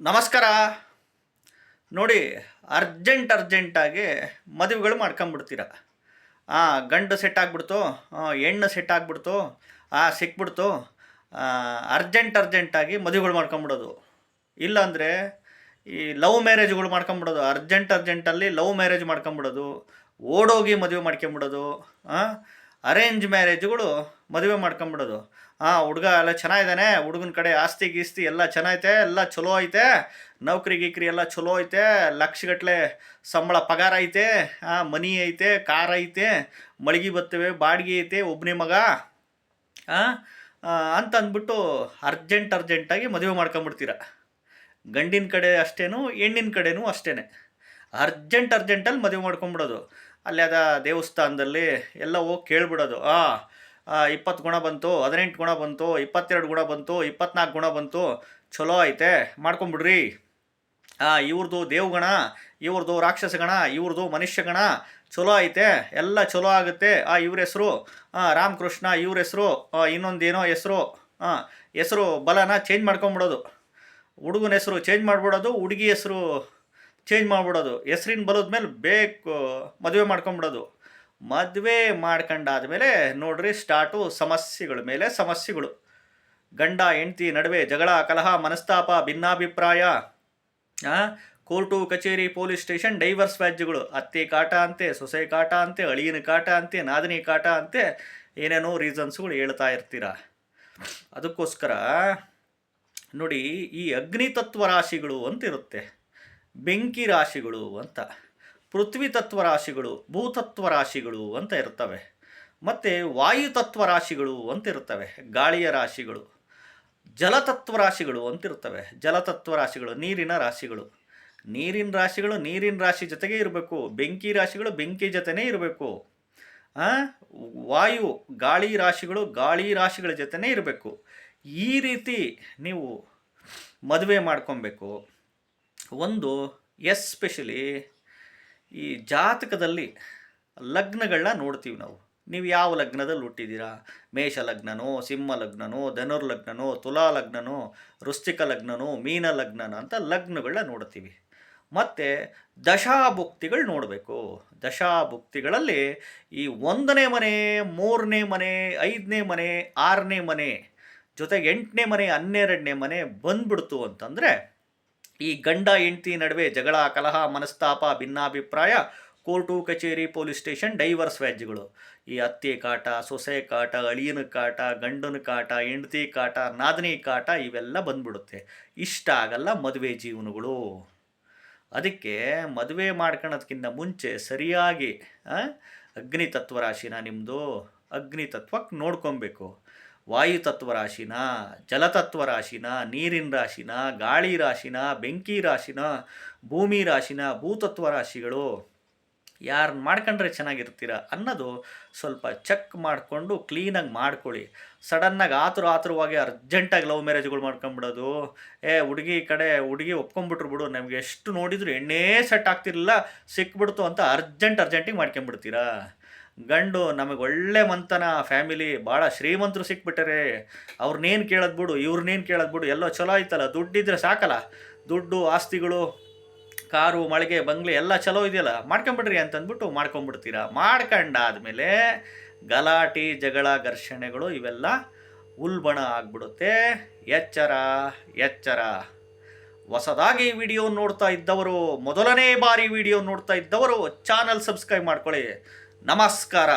ನಮಸ್ಕಾರ. ನೋಡಿ, ಅರ್ಜೆಂಟಾಗಿ ಮದುವೆಗಳು ಮಾಡ್ಕೊಂಬಿಡ್ತೀರ. ಗಂಡು ಸೆಟ್ ಆಗಿಬಿಡ್ತು, ಹೆಣ್ಣು ಸೆಟ್ ಆಗಿಬಿಡ್ತು, ಸಿಕ್ಬಿಡ್ತು. ಅರ್ಜೆಂಟಾಗಿ ಮದುವೆಗಳು ಮಾಡ್ಕೊಂಬಿಡೋದು. ಇಲ್ಲಾಂದರೆ ಈ ಲವ್ ಮ್ಯಾರೇಜ್ಗಳು ಮಾಡ್ಕೊಂಬಿಡೋದು. ಅರ್ಜೆಂಟಲ್ಲಿ ಲವ್ ಮ್ಯಾರೇಜ್ ಮಾಡ್ಕೊಂಬಿಡೋದು, ಓಡೋಗಿ ಮದುವೆ ಮಾಡ್ಕೊಂಬಿಡೋದು. ಅರೇಂಜ್ ಮ್ಯಾರೇಜ್ಗಳು ಮದುವೆ ಮಾಡ್ಕೊಂಬಿಡೋದು. ಹುಡುಗ ಎಲ್ಲ ಚೆನ್ನಾಗಿದ್ದಾನೆ, ಹುಡುಗನ ಕಡೆ ಆಸ್ತಿ ಗೀಸ್ತಿ ಎಲ್ಲ ಚೆನ್ನಾಗೈತೆ, ಎಲ್ಲ ಚಲೋ ಐತೆ, ನೌಕರಿ ಗೀಕ್ರಿ ಎಲ್ಲ ಚಲೋ ಐತೆ, ಲಕ್ಷಗಟ್ಟಲೆ ಸಂಬಳ ಪಗಾರ ಐತೆ, ಮನಿ ಐತೆ, ಕಾರ್ ಐತೆ, ಮಳಿಗೆ ಬರ್ತವೆ, ಬಾಡಿಗೆ ಐತೆ, ಒಬ್ಬನೇ ಮಗ ಅಂತ ಅಂದ್ಬಿಟ್ಟು ಅರ್ಜೆಂಟಾಗಿ ಮದುವೆ ಮಾಡ್ಕೊಂಬಿಡ್ತೀರ. ಗಂಡಿನ ಕಡೆ ಅಷ್ಟೇನು, ಹೆಣ್ಣಿನ ಕಡೆನೂ ಅಷ್ಟೇ. ಅರ್ಜೆಂಟಲ್ಲಿ ಮದುವೆ ಮಾಡ್ಕೊಂಬಿಡೋದು. ಅಲ್ಲಿ ಅದ ದೇವಸ್ಥಾನದಲ್ಲಿ ಎಲ್ಲ ಹೋಗಿ ಕೇಳ್ಬಿಡೋದು. 20 ಗುಣ ಬಂತು, 18 ಗುಣ ಬಂತು, 22 ಗುಣ ಬಂತು, 24 ಗುಣ ಬಂತು, ಚಲೋ ಐತೆ, ಮಾಡ್ಕೊಂಬಿಡ್ರಿ. ಇವ್ರದ್ದು ದೇವ್ಗಣ, ಇವ್ರದ್ದು ರಾಕ್ಷಸಗಣ, ಇವ್ರದ್ದು ಮನುಷ್ಯಗಣ ಚಲೋ ಐತೆ, ಎಲ್ಲ ಚಲೋ ಆಗುತ್ತೆ. ಇವ್ರ ಹೆಸರು ರಾಮಕೃಷ್ಣ, ಇವ್ರ ಹೆಸರು ಇನ್ನೊಂದೇನೋ ಹೆಸರು ಬಲನ ಚೇಂಜ್ ಮಾಡ್ಕೊಂಬಿಡೋದು. ಹುಡುಗನ ಹೆಸರು ಚೇಂಜ್ ಮಾಡಿಬಿಡೋದು, ಹುಡುಗಿ ಹೆಸರು ಚೇಂಜ್ ಮಾಡಿಬಿಡೋದು. ಹೆಸ್ರಿನ ಬಲದ ಮೇಲೆ ಬೇಕು ಮದುವೆ ಮಾಡ್ಕೊಂಬಿಡೋದು. ಮದುವೆ ಮಾಡ್ಕೊಂಡಾದ್ಮೇಲೆ ನೋಡ್ರಿ ಸ್ಟಾರ್ಟು ಸಮಸ್ಯೆಗಳ ಮೇಲೆ ಸಮಸ್ಯೆಗಳು. ಗಂಡ ಹೆಂಡತಿ ನಡುವೆ ಜಗಳ, ಕಲಹ, ಮನಸ್ತಾಪ, ಭಿನ್ನಾಭಿಪ್ರಾಯ, ಕೋರ್ಟು ಕಚೇರಿ, ಪೊಲೀಸ್ ಸ್ಟೇಷನ್, ಡೈವರ್ಸ್ ವ್ಯಾಜ್ಯಗಳು. ಅತ್ತೆ ಕಾಟ ಅಂತೆ, ಸೊಸೆ ಕಾಟ ಅಂತೆ, ಅಳಿಯನ ಕಾಟ ಅಂತೆ, ನಾದಿನಿ ಕಾಟ ಅಂತೆ, ಏನೇನೋ ರೀಸನ್ಸ್ಗಳು ಹೇಳ್ತಾ ಇರ್ತೀರ. ಅದಕ್ಕೋಸ್ಕರ ನೋಡಿ, ಈ ಅಗ್ನಿತತ್ವ ರಾಶಿಗಳು ಅಂತ ಇರುತ್ತೆ, ಬೆಂಕಿ ರಾಶಿಗಳು ಅಂತ, ಪೃಥ್ವಿ ತತ್ವ ರಾಶಿಗಳು, ಭೂತತ್ವ ರಾಶಿಗಳು ಅಂತ ಇರ್ತವೆ, ಮತ್ತು ವಾಯುತತ್ವ ರಾಶಿಗಳು ಅಂತ ಇರ್ತವೆ, ಗಾಳಿಯ ರಾಶಿಗಳು, ಜಲತತ್ವ ರಾಶಿಗಳು ಅಂತ ಇರ್ತವೆ. ಜಲತತ್ವ ರಾಶಿಗಳು ನೀರಿನ ರಾಶಿಗಳು. ನೀರಿನ ರಾಶಿ ಜೊತೆಗೆ ಇರಬೇಕು. ಬೆಂಕಿ ರಾಶಿಗಳು ಬೆಂಕಿ ಜೊತೆನೇ ಇರಬೇಕು. ವಾಯು ಗಾಳಿ ರಾಶಿಗಳು ಗಾಳಿ ರಾಶಿಗಳ ಜೊತೆನೇ ಇರಬೇಕು. ಈ ರೀತಿ ನೀವು ಮದುವೆ ಮಾಡ್ಕೊಬೇಕು. ಒಂದು ಎಸ್ಪೆಷಲಿ ಈ ಜಾತಕದಲ್ಲಿ ಲಗ್ನಗಳನ್ನ ನೋಡ್ತೀವಿ ನಾವು. ನೀವು ಯಾವ ಲಗ್ನದಲ್ಲಿ ಹುಟ್ಟಿದ್ದೀರಾ? ಮೇಷ ಲಗ್ನನೋ, ಸಿಂಹ ಲಗ್ನನೋ, ಧನುರ್ ಲಗ್ನನೋ, ತುಲಾ ಲಗ್ನನೋ, ವೃಶ್ಚಿಕ ಲಗ್ನನೋ, ಮೀನ ಲಗ್ನನ ಅಂತ ಲಗ್ನಗಳನ್ನ ನೋಡ್ತೀವಿ. ಮತ್ತು ದಶಾಭುಕ್ತಿಗಳು ನೋಡಬೇಕು. ದಶಾಭುಕ್ತಿಗಳಲ್ಲಿ ಈ 1ನೇ ಮನೆ, 3ನೇ ಮನೆ, 5ನೇ ಮನೆ, 6ನೇ ಮನೆ ಜೊತೆಗೆ 8ನೇ ಮನೆ, 12ನೇ ಮನೆ ಬಂದ್ಬಿಡ್ತು ಅಂತಂದರೆ ಈ ಗಂಡ ಹೆಂಡತಿ ನಡುವೆ ಜಗಳ, ಕಲಹ, ಮನಸ್ತಾಪ, ಭಿನ್ನಾಭಿಪ್ರಾಯ, ಕೋರ್ಟು ಕಚೇರಿ, ಪೊಲೀಸ್ ಸ್ಟೇಷನ್, ಡೈವರ್ಸ್ ವ್ಯಾಜ್ಯಗಳು. ಈ ಅತ್ತೆ ಕಾಟ, ಸೊಸೆ ಕಾಟ, ಅಳಿಯನ ಕಾಟ, ಗಂಡನ ಕಾಟ, ಹೆಂಡತಿ ಕಾಟ, ನಾದಿನಿ ಕಾಟ ಇವೆಲ್ಲ ಬಂದ್ಬಿಡುತ್ತೆ. ಇಷ್ಟ ಆಗಲ್ಲ ಮದುವೆ ಜೀವನಗಳು. ಅದಕ್ಕೆ ಮದುವೆ ಮಾಡ್ಕೊಳ್ಳೋದಕ್ಕಿಂತ ಮುಂಚೆ ಸರಿಯಾಗಿ ಅಗ್ನಿತತ್ವ ರಾಶಿನ ನಿಮ್ಮದು ಅಗ್ನಿತತ್ವಕ್ಕೆ ನೋಡ್ಕೊಬೇಕು. ವಾಯುತತ್ವ ರಾಶಿನ, ಜಲತತ್ವ ರಾಶಿನ, ನೀರಿನ ರಾಶಿನ, ಗಾಳಿ ರಾಶಿನ, ಬೆಂಕಿ ರಾಶಿನ, ಭೂಮಿ ರಾಶಿನ, ಭೂತತ್ವ ರಾಶಿಗಳು ಯಾರನ್ನ ಮಾಡ್ಕೊಂಡ್ರೆ ಚೆನ್ನಾಗಿರ್ತೀರ ಅನ್ನೋದು ಸ್ವಲ್ಪ ಚೆಕ್ ಮಾಡಿಕೊಂಡು ಕ್ಲೀನಾಗಿ ಮಾಡ್ಕೊಳ್ಳಿ. ಸಡನ್ನಾಗಿ ಆತುರವಾಗಿ ಅರ್ಜೆಂಟಾಗಿ ಲವ್ ಮ್ಯಾರೇಜ್ಗಳು ಮಾಡ್ಕೊಂಬಿಡೋದು. ಹುಡುಗಿ ಕಡೆ ಹುಡುಗಿ ಒಪ್ಕೊಂಬಿಟ್ರು ಬಿಡು, ನಮಗೆ ಎಷ್ಟು ನೋಡಿದ್ರು ಎಣ್ಣೆ ಸೆಟ್ ಆಗ್ತಿರಲಿಲ್ಲ, ಸಿಕ್ಬಿಡ್ತು ಅಂತ ಅರ್ಜೆಂಟಿಗೆ ಮಾಡ್ಕೊಂಬಿಡ್ತೀರಾ. ಗಂಡು ನಮಗೆ ಒಳ್ಳೆ ಮಂತನ ಫ್ಯಾಮಿಲಿ, ಭಾಳ ಶ್ರೀಮಂತರು ಸಿಕ್ಬಿಟ್ಟರೆ ಅವ್ರನ್ನೇನು ಕೇಳೋದು ಬಿಡು, ಇವ್ರನ್ನೇನು ಕೇಳೋದು ಬಿಡು, ಎಲ್ಲೋ ಚಲೋ ಆಯ್ತಲ್ಲ, ದುಡ್ಡಿದ್ರೆ ಸಾಕಲ್ಲ, ದುಡ್ಡು ಆಸ್ತಿಗಳು, ಕಾರು, ಮಳಿಗೆ, ಬಂಗ್ಲೆ ಎಲ್ಲ ಚಲೋ ಇದೆಯಲ್ಲ, ಮಾಡ್ಕೊಂಬಿಡ್ರಿ ಅಂತಂದ್ಬಿಟ್ಟು ಮಾಡ್ಕೊಂಬಿಡ್ತೀರಾ. ಮಾಡ್ಕೊಂಡಾದ್ಮೇಲೆ ಗಲಾಟೆ, ಜಗಳ, ಘರ್ಷಣೆಗಳು ಇವೆಲ್ಲ ಉಲ್ಬಣ ಆಗಿಬಿಡುತ್ತೆ. ಎಚ್ಚರ. ಹೊಸದಾಗಿ ವಿಡಿಯೋ ನೋಡ್ತಾ ಇದ್ದವರು, ಮೊದಲನೇ ಬಾರಿ ವಿಡಿಯೋ ನೋಡ್ತಾ ಇದ್ದವರು ಚಾನಲ್ ಸಬ್ಸ್ಕ್ರೈಬ್ ಮಾಡ್ಕೊಳ್ಳಿ. ನಮಸ್ಕಾರ.